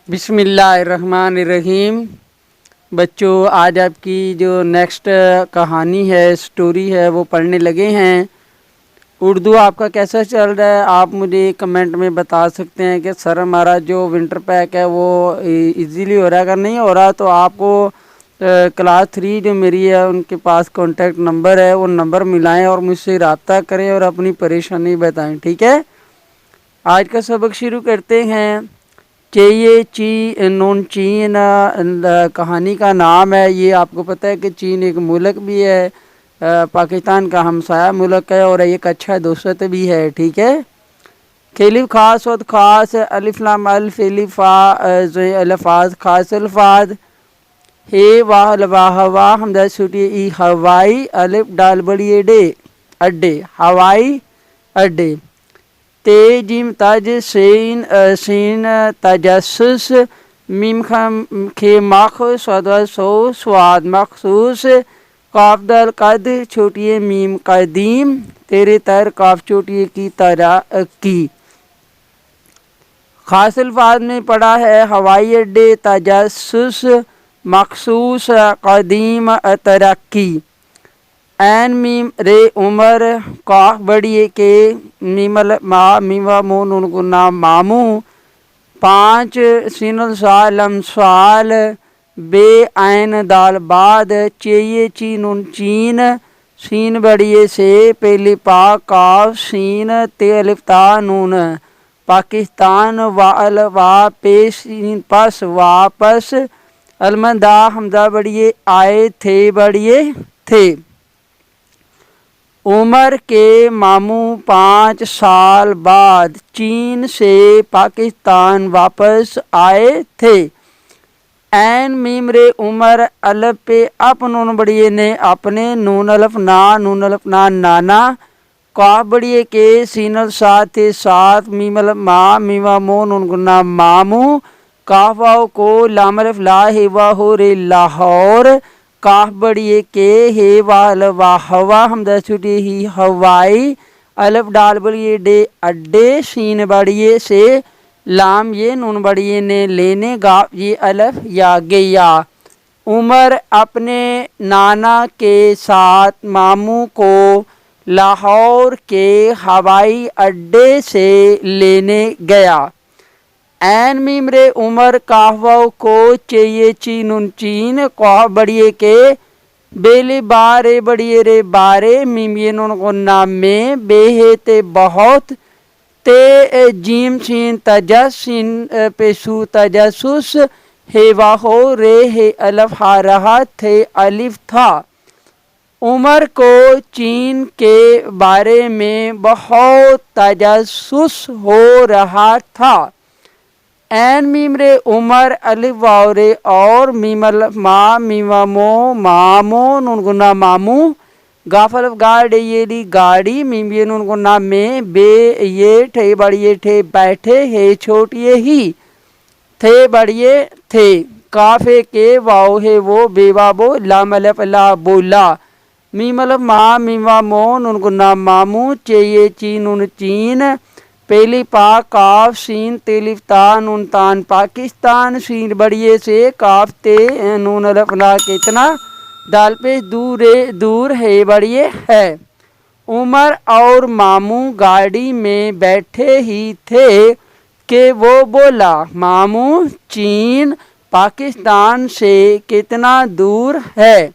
बिस्मिल्लाहिर्रहमानिर्रहीम। बच्चों, आज आपकी जो नेक्स्ट कहानी है, स्टोरी है, वो पढ़ने लगे हैं। उर्दू आपका कैसा चल रहा है? आप मुझे कमेंट में बता सकते हैं कि सर हमारा जो विंटर पैक है वो इजीली हो रहा है। अगर नहीं हो रहा तो आपको क्लास 3 जो मेरी है उनके पास कॉन्टैक्ट नंबर है, वो नंबर मिलाएं और मुझसे रब्ता करें और अपनी परेशानी बताएं। ठीक है, आज का सबक शुरू करते हैं। चाहिए ची नून चीन कहानी का नाम है। ये आपको पता है कि चीन एक मुल्क भी है, पाकिस्तान का हमसाया मुल्क है और एक अच्छा दोस्त भी है। ठीक है, खेलिफ खास और ख़ास अलिफ लाम अल्फ एलिफा अल्फाज खास अल्फाज हे वाह वाह वाह हमदा छुटी ई हवाई अलिफ डाल बड़ी डे अड्डे हवाई अड्डे ते जिम तज सीन सीन तजस्सुस मीम खे मख स्वाद सो स्वाद मखसूस काफ दल कद छोटिए मीम कदीम तेरे तर काफ छोटिए की तरह की। खास अल्फाज में पढ़ा है हवाई अड्डे, तजस्सुस, मखसूस, कदीम, तरक्की। एन मीम रे उमर काफ बड़ी के मीमल मा मीवा मो नून गुन्ना मामू। 5 सीनल सालम साल बे ऐन दाल बाद चाहिए ची नून चीन सीन बड़िए से पहली पा काफ सीन ते अलिफ्ता नून पाकिस्तान वाल वा पेश पस वापस अलमदा हमदा बड़िए आए थे बड़िए थे। उमर के मामू 5 साल बाद चीन से पाकिस्तान वापस आए थे। एन मीम रे उमर अलफ पे अप नून बड़िए ने अपने नून अलफ ना नाना काफ बड़िए के सीनल साथ थे साथ मीमल मा मीवा मो नून गुन्ना मामू काफाओ को लामलफ ला हेवा हो रे लाहौर काफ बड़िए के हे वाल वाह हवा हमदा छुटी ही हवाई अलफ डाल बड़िए डे अड्डे सीन बड़िए से लाम ये नून बड़िए ने लेने गाफ ये अलफ या गया। उमर अपने नाना के साथ मामू को लाहौर के हवाई अड्डे से लेने गया। एन मीम रे उमर काहवा को चाहिए चीन चीन काह बड़िए के बेले बारे बड़िए रे बारे मीम ये नून को नाम में बेहे ते बहुत ते जीम सीन तजस्सिन पेशु तजस्सुस हेवा हो रे हे अलफ हा रहा थे अलिफ था। उमर को चीन के बारे में बहुत तजस्सुस हो रहा था। एन मीम रे उमर अलिफ वाव रे और मीमल मा मीमा मो मामो नून गुना मामू गाफल गाड़े ये ली गाड़ी मीम ये नून गुना में बे ये ठे बड़िए ठे बैठे हे छोटिए ही थे बड़िए थे। काफे के वाव है वो बेवा बो लाम अलफ ला बोला मीमल मा मीमा मो नून गुना मामू चाहिए चीन नून चीन पहली पा काफ सीन तेलिफ्ता नून तान पाकिस्तान सीन बड़िए से काफ ते नून अलफना कितना दाल पे दूर है बड़िए है। उमर और मामू गाड़ी में बैठे ही थे कि वो बोला मामू चीन पाकिस्तान से कितना दूर है।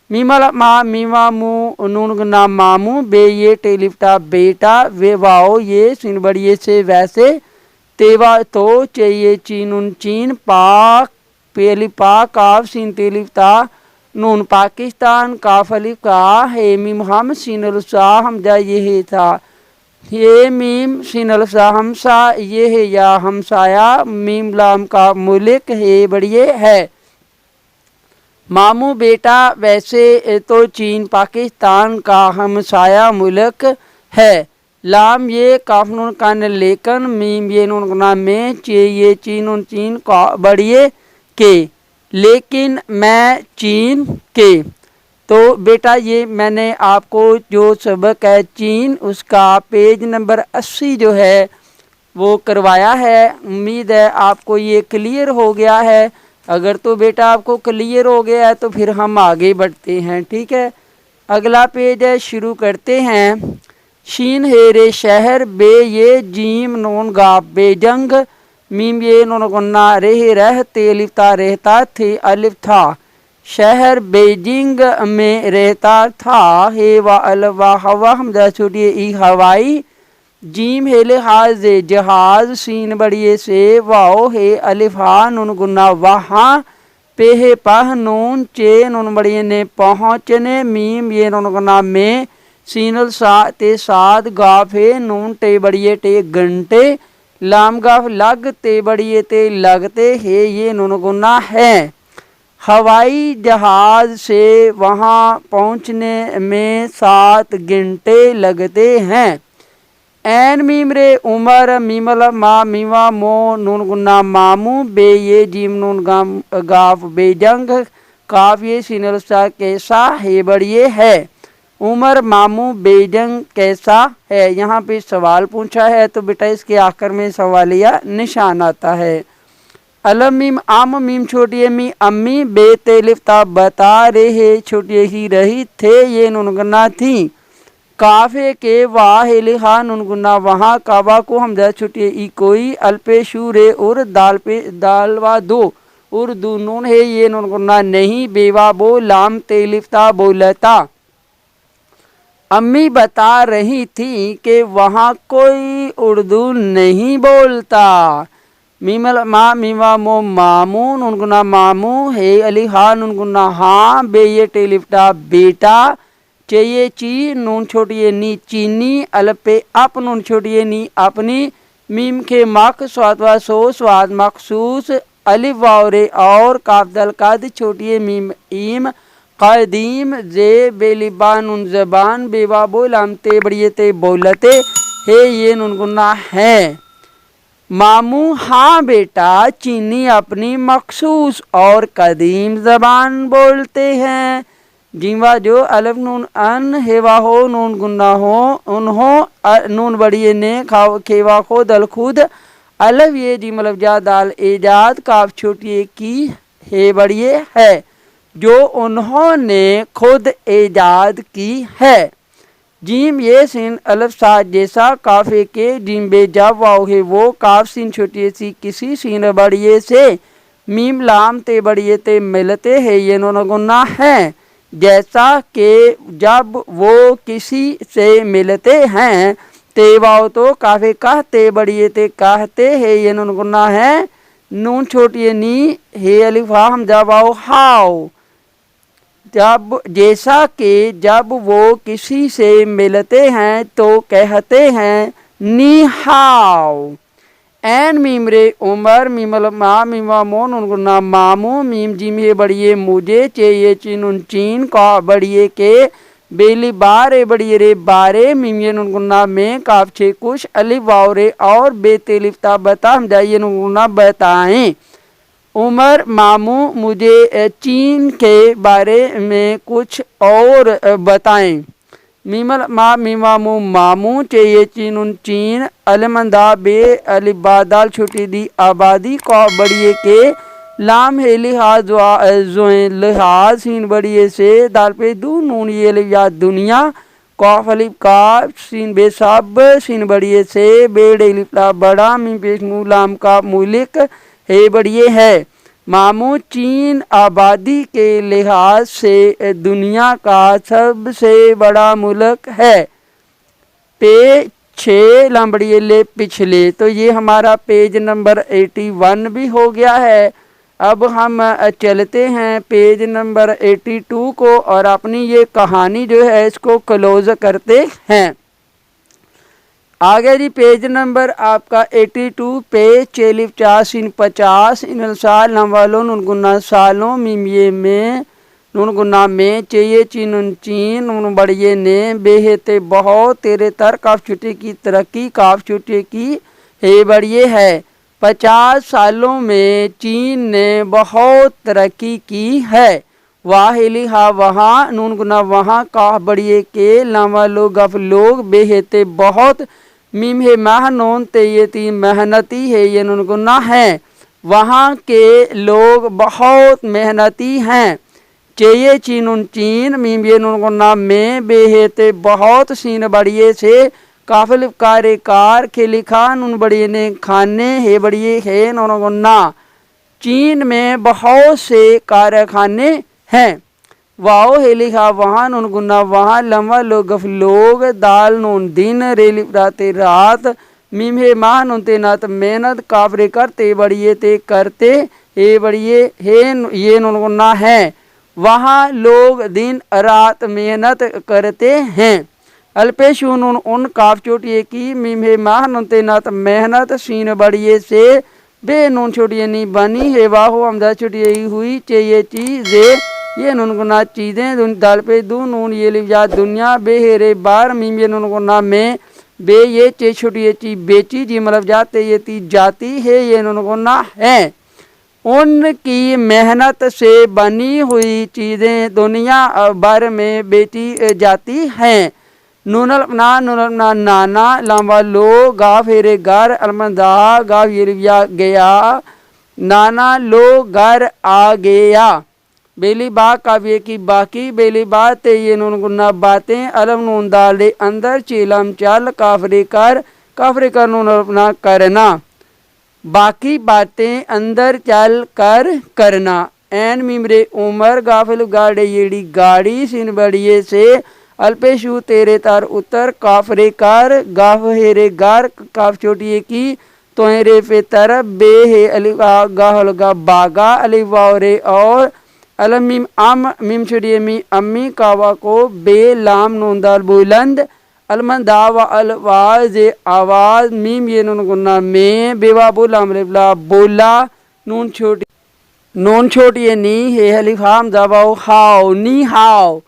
मीमला मा मीमा मू नून गुना मामू बे ये टेलिफ्टा बेटा वे वाओ ये सिन बड़िए से वैसे तेवा तो चाहिए चीन चीन पाक पेली पाक काफ सिन तेलिफ्ता नून पाकिस्तान काफ अलिफ का हे मीम हम सिन सा हमजा ये है था ये मीम सिन सा हमसा ये है या हमसाया मीम लाम का मुल्क है बड़िए है। मामू बेटा वैसे तो चीन पाकिस्तान का हमसाया मुल्क है। लाम ये काफ नून कान लेकन मीम ये नून गुना में ये चीन चीन का बड़िए के लेकिन मैं चीन के। तो बेटा ये मैंने आपको जो सबक है चीन उसका पेज नंबर 80 जो है वो करवाया है। उम्मीद है आपको ये क्लियर हो गया है। अगर तो बेटा आपको क्लियर हो गया है तो फिर हम आगे बढ़ते हैं। ठीक है, अगला पेज है, शुरू करते हैं। शीन हेरे शहर बे ये जीम नून गाफ बेजंग मीम ये नून गुन्ना रेह रह ते लिफ्ता रहता थे अलिफ था। शहर बेजिंग में रहता था। हे वा अलवा हवा हमदा छोटिए ई हवाई। जीम हे लिहाज जहाज सीन बड़िए से वाओ हे अलिफा नून गुन्ना वहाँ पे हे पह नून चे नून बड़िए ने पहुँचने मीम ये नून गुन्ना में सीनल सा ते साद गाफ हे नून टे बड़िए टे घंटे लाम गाफ लग ते बड़िए ते लगते हे ये नून गुन्ना है। हवाई जहाज से वहाँ पहुँचने में 7 घंटे लगते हैं। एन मीम रे उमर मीमल मा मीवा मो नून गुन्ना मामू बे ये जीम नून गाफ बेजंग काफ ये सीनल सा कैसा है बड़िए है। उमर मामू बेजंग कैसा है। यहाँ पे सवाल पूछा है तो बेटा इसके आखिर में सवालिया निशान आता है। अलम मीम आम मीम छोटी मी अम्मी बे तेलिफ्ता बता रहे छोटी ही रही थे ये नून गुन्ना थी। काफे के वाह लिहा नून गुन्ना वहाँ काबा को हमजा छुटिए ई कोई अल्पे शूरे और दाल पे दालवा दो उर्दू नून है ये नून गुन्ना नहीं बेवा बो लाम तेलिफ्ता बोलता। अम्मी बता रही थी कि वहाँ कोई उर्दू नहीं बोलता। मीमल मा मीवा मो मामू नून गुन्ना मामू है अलिहा नून गुन्ना हाँ बे ये टेलिफ्टा बेटा चाहिए ची नून छोटिए नी चीनी अलपे अप नून छोटिए नी अपनी मीम के मक स्वादवा सो स्वाद मखसूस अलिफ वावरे और काफदल कद छोटिए मीम ईम कदीम जे बेलिबा नून जबान बेवा बोलाम ते बड़िए ते बोलते हे ये नून गुन्ना है। मामू हाँ बेटा चीनी अपनी मखसूस और कदीम जबान बोलते हैं। जीवा जो अलफ नून अन हेवा हो नून गुन्ना हो उन्हों नून बड़िए ने खाव खेवा खो दल खुद अलफ ये जी मतलब जा दाल एजाद काफ छोटिए की हे बड़िए है जो उन्होंने खुद एजाद की है। जीम ये सिन अलफ सात जैसा काफे के जीम बेजा वाव है वो काफ सिन छोटिए सी किसी सीन बड़िए से मीम लाम ते बड़िए ते मिलते है ये नून गुन्ना है। जैसा कि जब वो किसी से मिलते हैं तेवाओ तो काफे कहते बड़िए ते कहते है ये नून गुन्ना है। नून छोटिए नी हे अलिफा हम जब आओ हाओ जब जैसा कि जब वो किसी से मिलते हैं तो कहते हैं नी हाओ। एन मीम रे उमर मीमल मा मीमा मोन उनगुन्ना मामू मीम जिम हे बड़िए मुझे चाहिए चीन चीन का बड़िए के बेली बारे बड़िए रे बारे मीम ये नुनगुन्ना में काफ छे कुछ अलिफ वावरे और बेतेलिफ्ता बता हम जाइए नुनगुन्ना बताएं। उमर मामू मुझे चीन के बारे में कुछ और बताएं। मीमल मा मीमा मु मामू चाहिए चीन चीन अलमंदा बे अलिबादाल छुटी दी आबादी का बड़िए के लाम है लिहाज लिहाज सीन बड़िए से दाल पे दू नून ये लिया दुनिया कौफ अलिफ का सीन बे सब सीन बड़िए से बेड़े लिपला बड़ा मीम पेश लाम का मुलिक है बड़िए है। मामू चीन आबादी के लिहाज से दुनिया का सबसे बड़ा मुल्क है। पे 6 लंबड़िए ले पिछले तो ये हमारा पेज नंबर 81 भी हो गया है। अब हम चलते हैं पेज नंबर 82 को और अपनी ये कहानी जो है इसको क्लोज करते हैं। आगे जी पेज नंबर आपका 82 पेज चेलिफ 50 इन साल नवालों नुनगुन्ना सालों मिमिये में नुनगुन्ना में चाहिए चीन चीन नुन बड़िए ने बेहते बहुत तेरे तर काफ छुट्टी की तरक्की काफ छुट्टी की हे बड़िए है। 50 सालों में चीन ने बहुत तरक्की की है। वाहिली हा वहाँ नून गुना वहाँ का बड़िए के लावा लोग बेहते बहुत मीम है माह नून ते ये ती मेहनती है ये नून गुन्ना है। वहाँ के लोग बहुत मेहनती हैं। चेये चीनुन चीन मीम ये नून गुन्ना में बेहे ते बहुत सीन बड़िए से काफिल कारे कार खेली खान उन बड़िए ने खाने है बड़िए है नून गुन्ना। चीन में बहुत से कारखाने हैं। वाओ हे लिखा वहाँ नून गुन्ना वहाँ लम्बा लोग दाल नून दिन रेली राते रात मीम हे माह नून ते नात मेहनत काफरे करते बड़िए ते करते हे बड़िए हे ये नून गुन्ना है। वहाँ लोग दिन रात मेहनत करते हैं। अल्पेशु नून उन काफ चोटिए की मीम हे माह नून ते नात मेहनत सीन बड़िए से बे नून छोटिए नी बनी है वाहो अमदा छोटिए हुई चाहिए चीज़े ये नून गुना चीज़ें दाल पे दू नून ये लिजा दुनिया बेहरे बार मीम ये नून गुना में बे ये चे छोटी ची बेची जी मतलब जाते ये ती जाती है ये नून गुना है। उनकी मेहनत से बनी हुई चीज़ें दुनिया भर में बेची जाती हैं। नूनल अपना नाना लंबा लो गा फेरे घर अलमंदा गा ये गया नाना लो घर आ गया। बेली बा काव्य की बाकी बेली बात ये नून गुन्ना बातें अलम नून दाले अंदर चीलम चल काफरे कर नून अपना करना बाकी बातें अंदर चल कर करना। एन मिमरे उमर गाफिल गाड़े येड़ी गाड़ी सिन बड़िए से अल्पेशु तेरे तार उतर काफरे कर गाफ हेरे गार काफ चोटिए की तोहरे पे तरफ बे हे अलिवा गाहल गा बागा अलिवारे और अलम मीम अम मीम छुड़िए मी अम्मी कावा को बे लाम नूंदाल बुलंद अलमंदा व अलवाज आवाज मीम ये नून गुन्ना में बेवा बोला अमलेबला बोला नून छोटी नी हे हलीफाम दबाओ हाओ नी हाओ।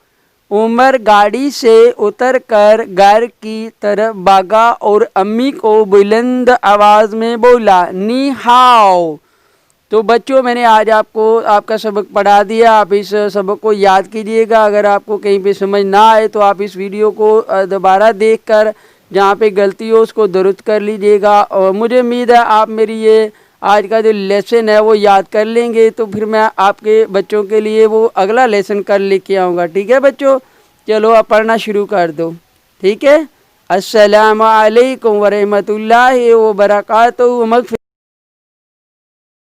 उमर गाड़ी से उतर कर घर की तरफ भागा और अम्मी को बुलंद आवाज में बोला नी हाओ। तो बच्चों मैंने आज आपको आपका सबक पढ़ा दिया। आप इस सबक को याद कीजिएगा। अगर आपको कहीं पे समझ ना आए तो आप इस वीडियो को दोबारा देखकर जहाँ पे गलती हो उसको दुरुस्त कर लीजिएगा। और मुझे उम्मीद है आप मेरी ये आज का जो लेसन है वो याद कर लेंगे। तो फिर मैं आपके बच्चों के लिए वो अगला लेसन कर लेके आऊँगा। ठीक है बच्चों, चलो आप पढ़ना शुरू कर दो। ठीक है। अस्सलामु अलैकुम वरहमतुल्लाहि व बरकातहू।